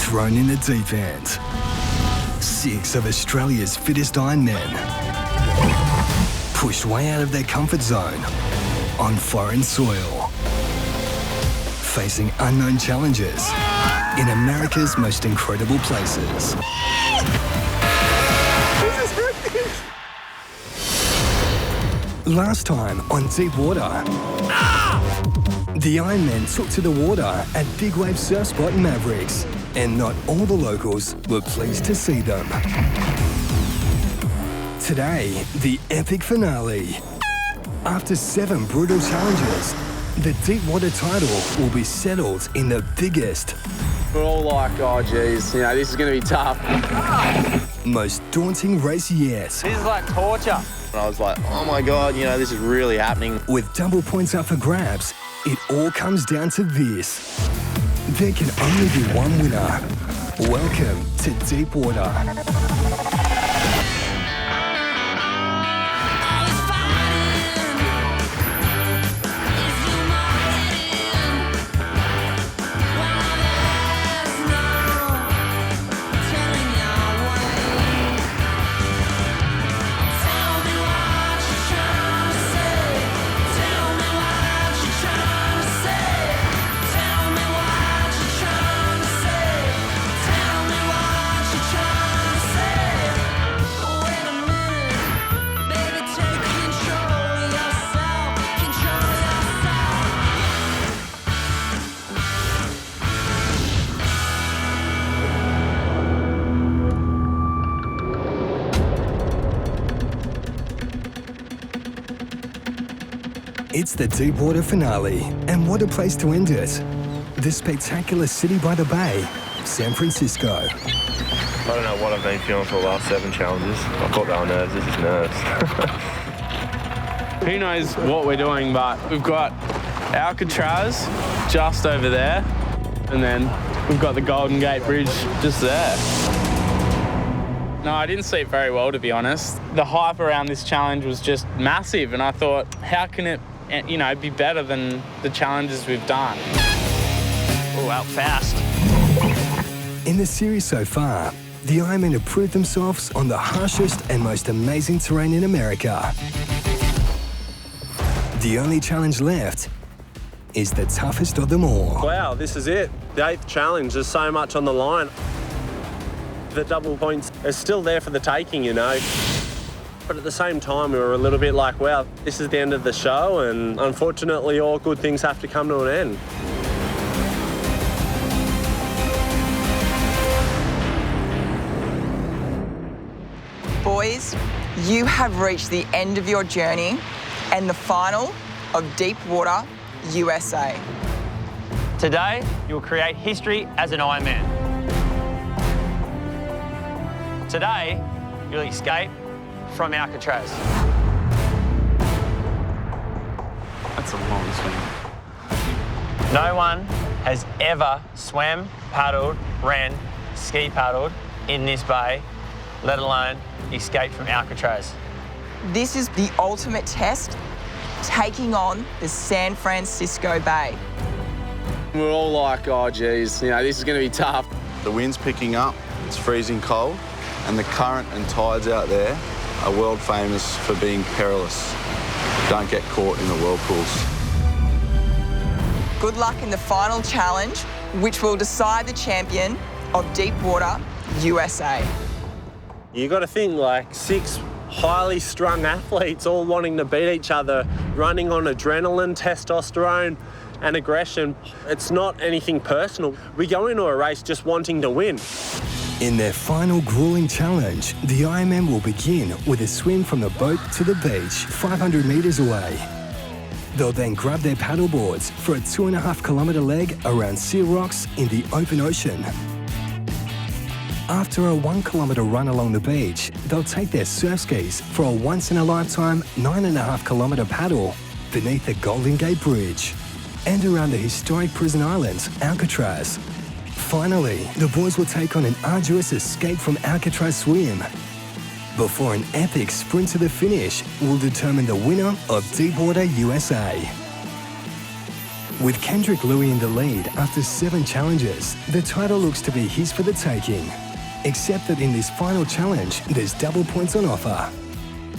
thrown in the deep end. 6 of Australia's fittest Ironmen pushed way out of their comfort zone on foreign soil, facing unknown challenges in America's most incredible places. Last time on Deep Water, the Ironmen took to the water at Big Wave Surf Spot in Mavericks, and not all the locals were pleased to see them. Today, the epic finale. After 7 brutal challenges, the Deep Water title will be settled in the biggest, We're all like, oh geez, you know, this is going to be tough. most daunting race yet. This is like torture. And I was like, oh my God, you know, this is really happening. With double points up for grabs, it all comes down to this. There can only be one winner. Welcome to Deep Water. It's the Deep Water finale, and what a place to end it. The spectacular city by the bay, San Francisco. I don't know what I've been feeling for the last 7 challenges. I thought they were nerves. This is nerves. Who knows what we're doing, but we've got Alcatraz just over there, and then we've got the Golden Gate Bridge just there. No, I didn't sleep very well, to be honest. The hype around this challenge was just massive, and I thought, how can it, you know, be better than the challenges we've done? Oh, out fast. In the series so far, the Ironmen have proved themselves on the harshest and most amazing terrain in America. The only challenge left is the toughest of them all. Wow, this is it. The 8th challenge, there's so much on the line. The double points are still there for the taking, you know. But at the same time, we were a little bit like, wow, this is the end of the show, and unfortunately, all good things have to come to an end. Boys, you have reached the end of your journey and the final of Deep Water USA. Today, you'll create history as an Ironman. Today, you'll escape from Alcatraz. That's a long swim. No one has ever swam, paddled, ran, ski paddled in this bay, let alone escaped from Alcatraz. This is the ultimate test, taking on the San Francisco Bay. We're all like, oh geez, you know, this is going to be tough. The wind's picking up, it's freezing cold, and the current and tides out there are world famous for being perilous. Don't get caught in the whirlpools. Good luck in the final challenge, which will decide the champion of Deep Water USA. You got to think, like, 6 highly strung athletes all wanting to beat each other, running on adrenaline, testosterone, and aggression. It's not anything personal. We go into a race just wanting to win. In their final grueling challenge, the Ironmen will begin with a swim from the boat to the beach 500 metres away. They'll then grab their paddleboards for a 2.5-kilometre leg around Sea Rocks in the open ocean. After a 1-kilometre run along the beach, they'll take their surf skis for a once-in-a-lifetime 9.5-kilometre paddle beneath the Golden Gate Bridge and around the historic prison island, Alcatraz. Finally, the boys will take on an arduous escape from Alcatraz swim before an epic sprint to the finish will determine the winner of Deep Water USA. With Kendrick Louis in the lead after 7 challenges, the title looks to be his for the taking. Except that in this final challenge, there's double points on offer.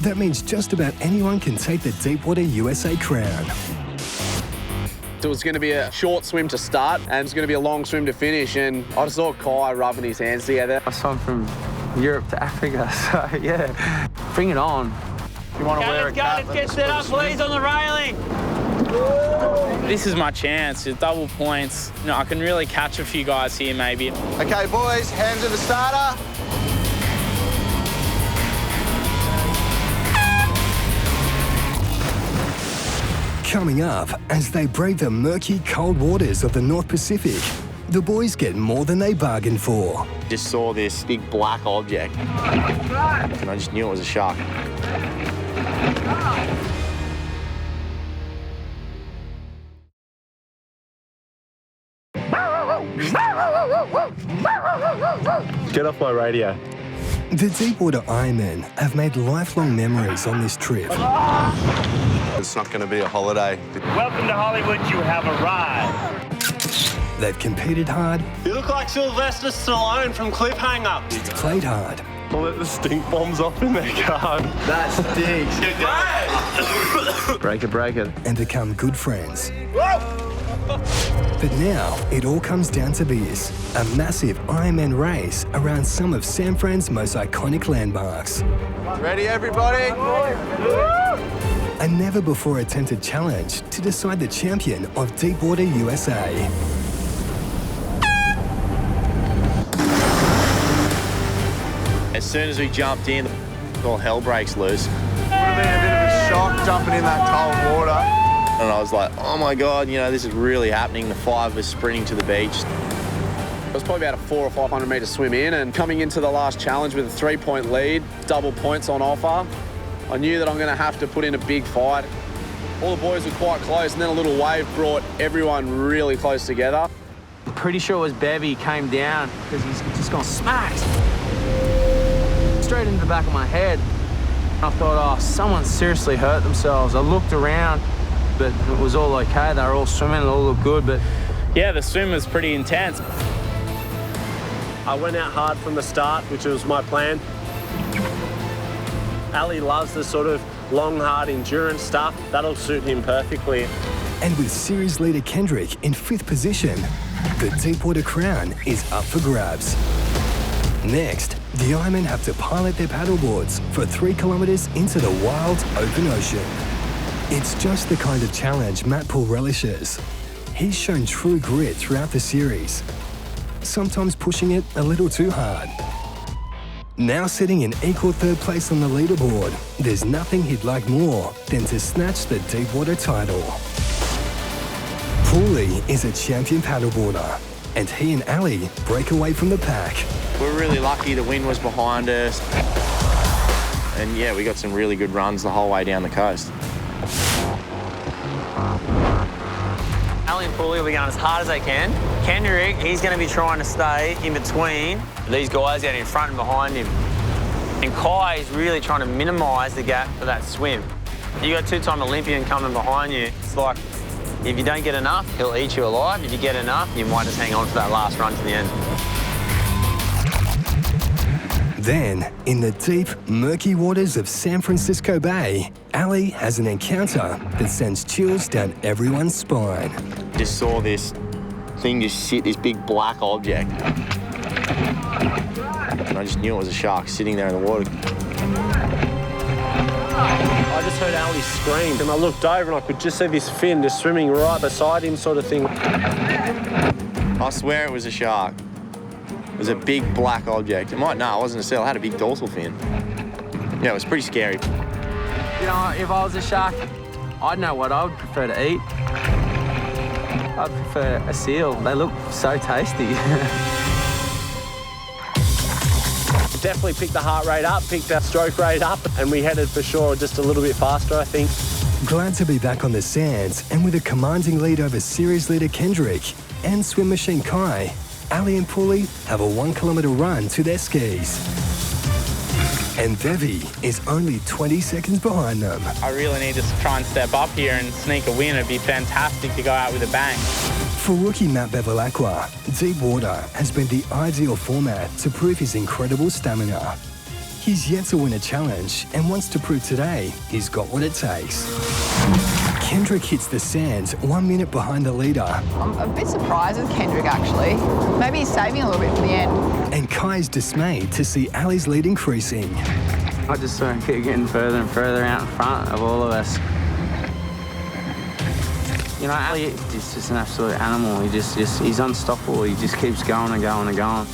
That means just about anyone can take the Tboard USA crown. It was going to be a short swim to start and it's going to be a long swim to finish, and I just saw Kai rubbing his hands together. I swam from Europe to Africa, so yeah, bring it on. You want to wear a cap? Let's get set up, please, on the railing. This is my chance. It's double points. You know, I can really catch a few guys here, maybe. Okay, boys, hands in the starter. Coming up, as they brave the murky, cold waters of the North Pacific, the boys get more than they bargained for. Just saw this big black object, and I just knew it was a shark. Get off my radio. The Deepwater Ironmen have made lifelong memories on this trip. It's not going to be a holiday. Welcome to Hollywood, you have arrived. They've competed hard, You look like Sylvester Stallone from Cliffhanger. played hard, I'll let the stink bombs off in their car. That stinks. break it. and become good friends. But now, it all comes down to this, a massive Ironman race around some of San Fran's most iconic landmarks. Ready, everybody? A never-before-attempted challenge to decide the champion of Deepwater USA. As soon as we jumped in, all hell breaks loose. Would have been a bit of a shock jumping in that cold water. And I was like, oh my God, you know, this is really happening. The 5 was sprinting to the beach. It was probably about a 400 or 500 metre swim in, and coming into the last challenge with a 3-point lead, double points on offer, I knew that I'm going to have to put in a big fight. All the boys were quite close, and then a little wave brought everyone really close together. I'm pretty sure it was Bevy came down because he's just gone smacked straight into the back of my head. I thought, oh, someone seriously hurt themselves. I looked around, but it was all okay. They were all swimming, it all looked good, but Yeah, the swim was pretty intense. I went out hard from the start, which was my plan. Ali loves the sort of long, hard endurance stuff. That'll suit him perfectly. And with series leader Kendrick in 5th position, the Deepwater crown is up for grabs. Next, the Ironmen have to pilot their paddleboards for 3 kilometres into the wild, open ocean. It's just the kind of challenge Matt Poole relishes. He's shown true grit throughout the series, sometimes pushing it a little too hard. Now sitting in equal 3rd place on the leaderboard, there's nothing he'd like more than to snatch the Deepwater title. Poole is a champion paddleboarder, and he and Ali break away from the pack. We're really lucky the wind was behind us. And yeah, we got some really good runs the whole way down the coast. Ali and Poole will be going as hard as they can. Kendrick, he's going to be trying to stay in between these guys out in front and behind him. And Kai is really trying to minimise the gap for that swim. You got 2-time Olympian coming behind you. It's like, if you don't get enough, he'll eat you alive. If you get enough, you might just hang on for that last run to the end. Then, in the deep, murky waters of San Francisco Bay, Ali has an encounter that sends chills down everyone's spine. Just saw this thing just sit, this big black object. And I just knew it was a shark sitting there in the water. I just heard Ali scream, and I looked over and I could just see this fin just swimming right beside him sort of thing. I swear it was a shark. It was a big black object. It wasn't a seal. It had a big dorsal fin. Yeah, it was pretty scary. You know, if I was a shark, I'd know what I would prefer to eat. I'd prefer a seal. They look so tasty. Definitely picked the heart rate up, picked the stroke rate up, and we headed for sure just a little bit faster, I think. Glad to be back on the sands and with a commanding lead over series leader Kendrick and swim machine Kai, Ali and Poole have a 1 kilometre run to their skis. And Bevi is only 20 seconds behind them. I really need to try and step up here and sneak a win. It'd be fantastic to go out with a bang. For rookie Matt Bevilacqua, deep water has been the ideal format to prove his incredible stamina. He's yet to win a challenge and wants to prove today he's got what it takes. Kendrick hits the sand 1 minute behind the leader. I'm a bit surprised with Kendrick, actually. Maybe he's saving a little bit for the end. And Kai is dismayed to see Ali's lead increasing. I just sort of keep getting further and further out in front of all of us. You know, Ali is just an absolute animal. He's unstoppable. He just keeps going and going and going.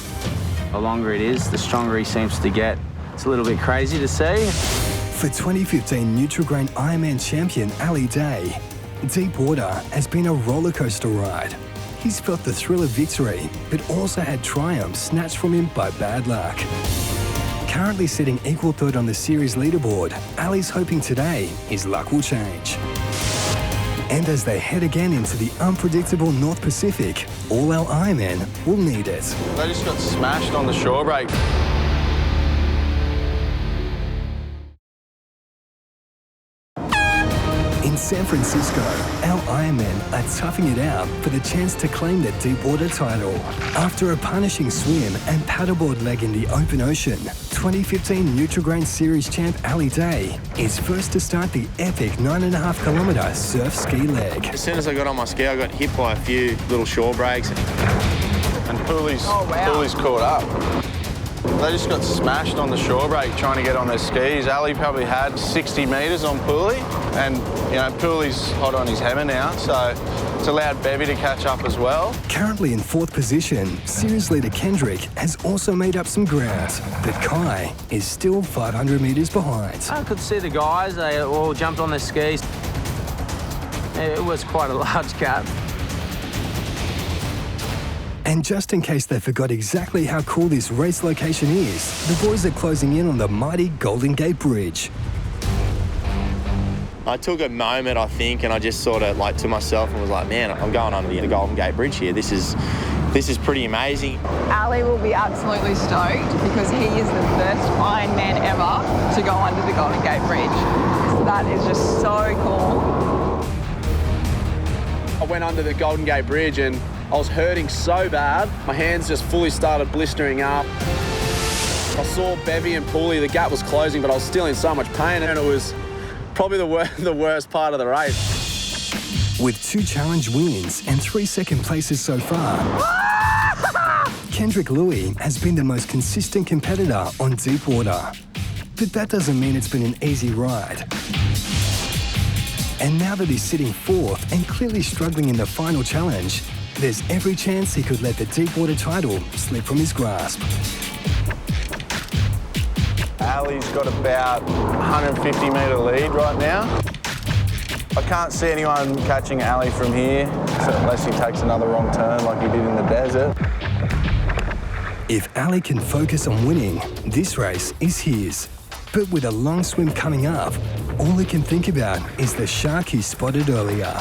The longer it is, the stronger he seems to get. It's a little bit crazy to see. For 2015 Nutri-Grain IronMan champion Ali Day, deep water has been a rollercoaster ride. He's felt the thrill of victory, but also had triumph snatched from him by bad luck. Currently sitting equal third on the series leaderboard, Ali's hoping today his luck will change. And as they head again into the unpredictable North Pacific, all our Ironmen will need it. They just got smashed on the shore break. In San Francisco, our Ironmen are toughing it out for the chance to claim the deep water title. After a punishing swim and paddleboard leg in the open ocean, 2015 Nutri-Grain Series champ Ali Day is first to start the epic 9.5 kilometre surf ski leg. As soon as I got on my ski, I got hit by a few little shore breaks. And Poole's caught up. They just got smashed on the shore break trying to get on their skis. Ali probably had 60 metres on Poole, and you know Poole's hot on his hammer now, so it's allowed Bevi to catch up as well. Currently in fourth position, series leader Kendrick has also made up some ground, but Kai is still 500 metres behind. I could see the guys, they all jumped on their skis. It was quite a large gap. And just in case they forgot exactly how cool this race location is, the boys are closing in on the mighty Golden Gate Bridge. I took a moment, I think, and I just sort of like to myself and was like, man, I'm going under the Golden Gate Bridge here. This is pretty amazing. Ali will be absolutely stoked because he is the first Ironman ever to go under the Golden Gate Bridge. So that is just so cool. I went under the Golden Gate Bridge and I was hurting so bad. My hands just fully started blistering up. I saw Bevi and Poole, the gap was closing, but I was still in so much pain, and it was probably the worst part of the race. With 2 challenge wins and 3 second places so far, Kendrick Louis has been the most consistent competitor on deep water. But that doesn't mean it's been an easy ride. And now that he's sitting 4th and clearly struggling in the final challenge, there's every chance he could let the deep water title slip from his grasp. Ali's got about 150 metre lead right now. I can't see anyone catching Ali from here unless he takes another wrong turn like he did in the desert. If Ali can focus on winning, this race is his. But with a long swim coming up, all he can think about is the shark he spotted earlier.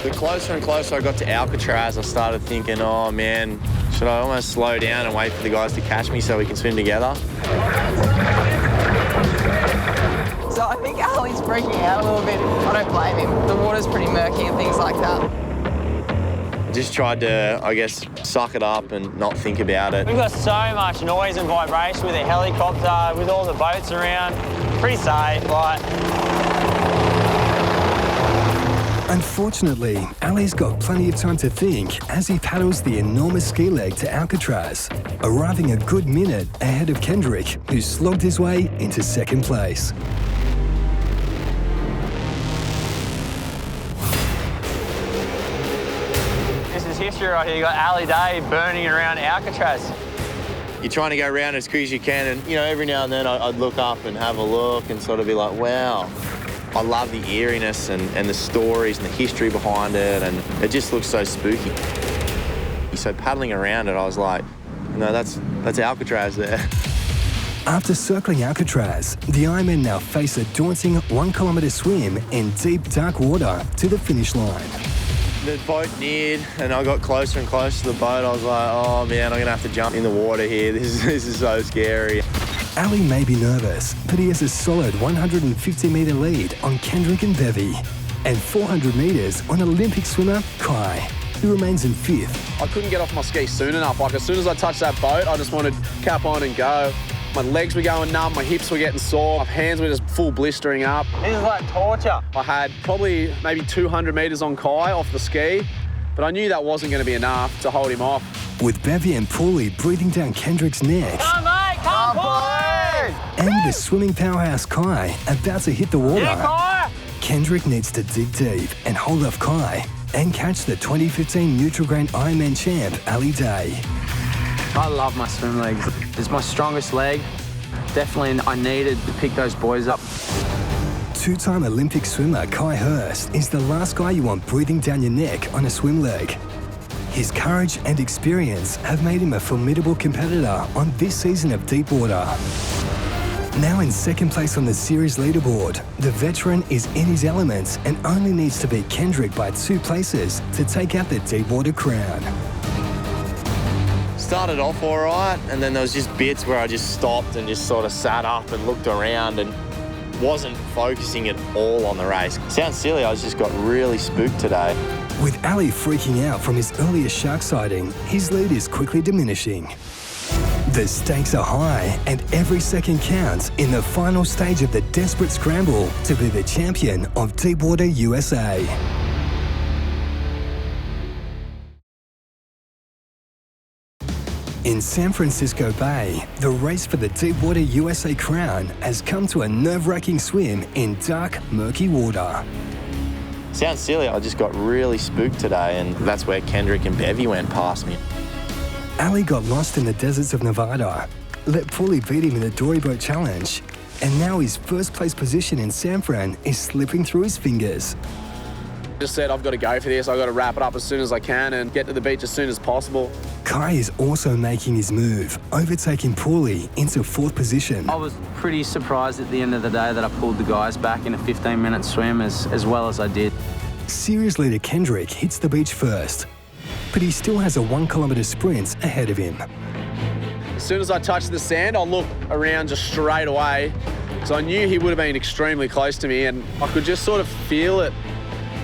The closer and closer I got to Alcatraz, I started thinking, oh man, should I almost slow down and wait for the guys to catch me so we can swim together? So I think Ali's freaking out a little bit. I don't blame him. The water's pretty murky and things like that. I just tried to, I guess, suck it up and not think about it. We've got so much noise and vibration with the helicopter, with all the boats around. Pretty safe, like. Unfortunately, Ali's got plenty of time to think as he paddles the enormous ski leg to Alcatraz, arriving a good minute ahead of Kendrick, who slogged his way into 2nd place. This is history right here. You got Ali Day burning around Alcatraz. You're trying to go around as quick as you can, and every now and then I'd look up and have a look and sort of be like, wow. I love the eeriness and the stories and the history behind it, and it just looks so spooky. So paddling around it, I was like, no, that's Alcatraz there. After circling Alcatraz, the Ironmen now face a daunting 1 kilometre swim in deep, dark water to the finish line. The boat neared and I got closer and closer to the boat. I was like, oh man, I'm gonna have to jump in the water here. This is so scary. Ali may be nervous, but he has a solid 150-metre lead on Kendrick and Bevy, and 400 metres on Olympic swimmer Kai, who remains in 5th. I couldn't get off my ski soon enough. Like, as soon as I touched that boat, I just wanted cap on and go. My legs were going numb, my hips were getting sore, my hands were just full blistering up. This is like torture. I had probably maybe 200 metres on Kai off the ski, but I knew that wasn't going to be enough to hold him off. With Bevy and Poole breathing down Kendrick's neck, Come, mate, come, boys! and the swimming powerhouse Kai about to hit the water, Yeah, Kai! Kendrick needs to dig deep and hold off Kai and catch the 2015 Nutri-Grain IronMan champ Ali Day. I love my swim legs. It's my strongest leg. Definitely I needed to pick those boys up. Two-time Olympic swimmer Kai Hurst is the last guy you want breathing down your neck on a swim leg. His courage and experience have made him a formidable competitor on this season of deep water. Now in second place on the series leaderboard, the veteran is in his elements and only needs to beat Kendrick by 2 places to take out the deep water crown. Started off all right, and then there was just bits where I just stopped and just sort of sat up and looked around and wasn't focusing at all on the race. Sounds silly, I just got really spooked today. With Ali freaking out from his earlier shark sighting, his lead is quickly diminishing. The stakes are high and every second counts in the final stage of the desperate scramble to be the champion of Tboard USA. In San Francisco Bay, the race for the Tboard USA crown has come to a nerve-wracking swim in dark, murky water. Sounds silly, I just got really spooked today, and that's where Kendrick and Bevy went past me. Ali got lost in the deserts of Nevada, let Poole beat him in the Dory Boat Challenge, and now his first place position in San Fran is slipping through his fingers. Just said I've got to go for this, I've got to wrap it up as soon as I can and get to the beach as soon as possible. Kai is also making his move, overtaking Poole into 4th position. I was pretty surprised at the end of the day that I pulled the guys back in a 15-minute swim as well as I did. Series leader Kendrick hits the beach first, but he still has a 1-kilometre sprint ahead of him. As soon as I touched the sand, I looked around just straight away, so I knew he would have been extremely close to me, and I could just sort of feel it,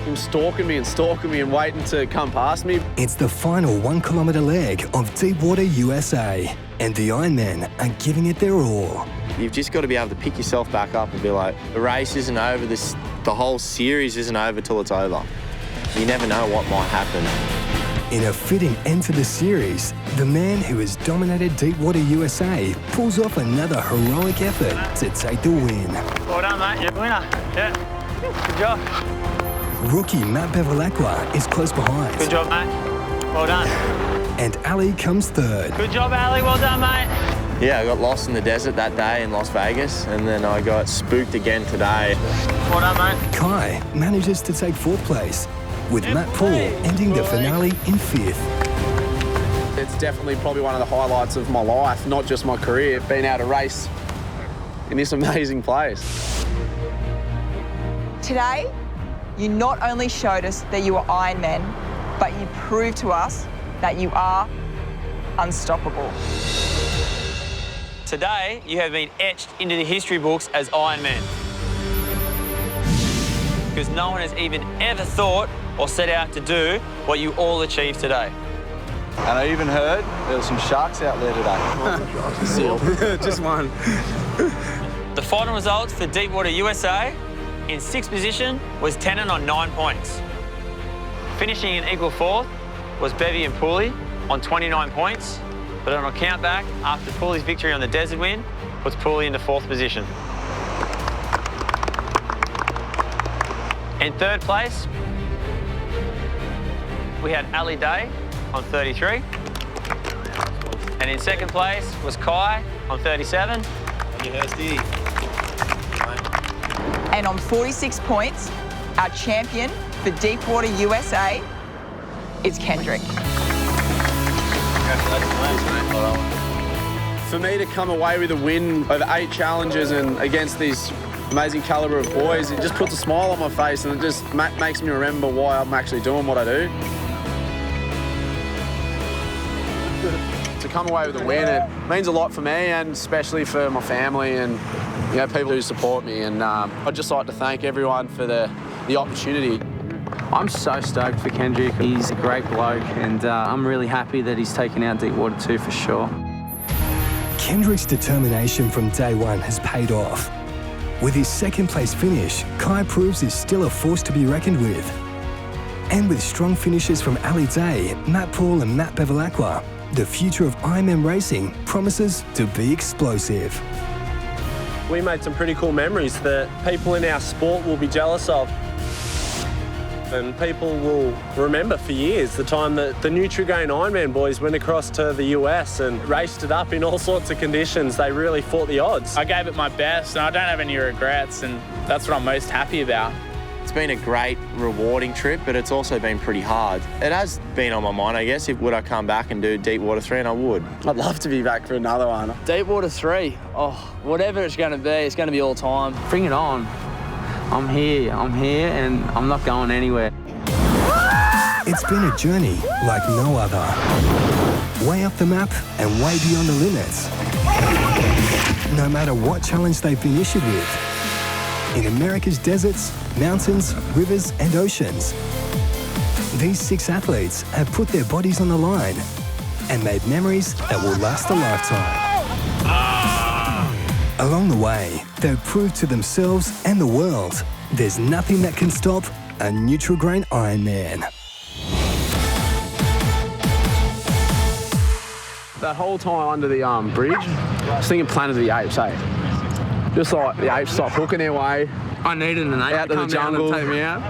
him stalking me and waiting to come past me. It's the final 1-kilometre leg of Tboard USA, and the Ironmen are giving it their all. You've just got to be able to pick yourself back up and be like, the race isn't over, the whole series isn't over till it's over. You never know what might happen. In a fitting end to the series, the man who has dominated Tboard USA pulls off another heroic effort to take the win. Well done, mate. You're the winner. Yeah. Good job. Rookie Matt Bevilacqua is close behind. Good job, mate. Well done. And Ali comes 3rd. Good job, Ali. Well done, mate. Yeah, I got lost in the desert that day in Las Vegas, and then I got spooked again today. Well done, mate. Kai manages to take 4th place, with Matt Poole ending the finale in 5th. It's definitely probably one of the highlights of my life, not just my career, being able to race in this amazing place. Today, you not only showed us that you are Ironman, but you proved to us that you are unstoppable. Today, you have been etched into the history books as Ironman. Because no one has even ever thought or set out to do what you all achieved today. And I even heard there were some sharks out there today. Seal. Just one. The final results for Tboard USA, in 6th position was Tanyn on 9 points. Finishing in equal 4th was Bevy and Poole on 29 points, but on a countback after Poole's victory on the desert win was Poole into 4th position. In 3rd place, we had Ali Day on 33. And in 2nd place was Kai on 37. And on 46 points, our champion for Tboard USA is Kendrick. For me to come away with a win over 8 challenges and against these amazing calibre of boys. It just puts a smile on my face and it just makes me remember why I'm actually doing what I do. To come away with a win, it means a lot for me and especially for my family and people who support me. And I'd just like to thank everyone for the opportunity. I'm so stoked for Kendrick. He's a great bloke and I'm really happy that he's taken out Deepwater 2 for sure. Kendrick's determination from day one has paid off. With his second place finish, Kai proves he's still a force to be reckoned with. And with strong finishes from Ali Day, Matt Poole and Matt Bevilacqua, the future of Ironman racing promises to be explosive. We made some pretty cool memories that people in our sport will be jealous of. And people will remember for years the time that the Nutri-Grain IronMan boys went across to the US and raced it up in all sorts of conditions. They really fought the odds. I gave it my best and I don't have any regrets, and that's what I'm most happy about. It's been a great, rewarding trip, but it's also been pretty hard. It has been on my mind, I guess. Would I come back and do Deepwater 3? And I would. I'd love to be back for another one. Deepwater 3, whatever it's going to be all time. Bring it on. I'm here, and I'm not going anywhere. It's been a journey like no other. Way up the map and way beyond the limits. No matter what challenge they've been issued with. In America's deserts, mountains, rivers and oceans. These 6 athletes have put their bodies on the line and made memories that will last a lifetime. Along the way, they've proved to themselves and the world there's nothing that can stop a Nutri-Grain IronMan. That whole time under the bridge, I was thinking Planet of the Apes, hey? Just like the apes start hooking their way I needed an ape out to the jungle. to take me out.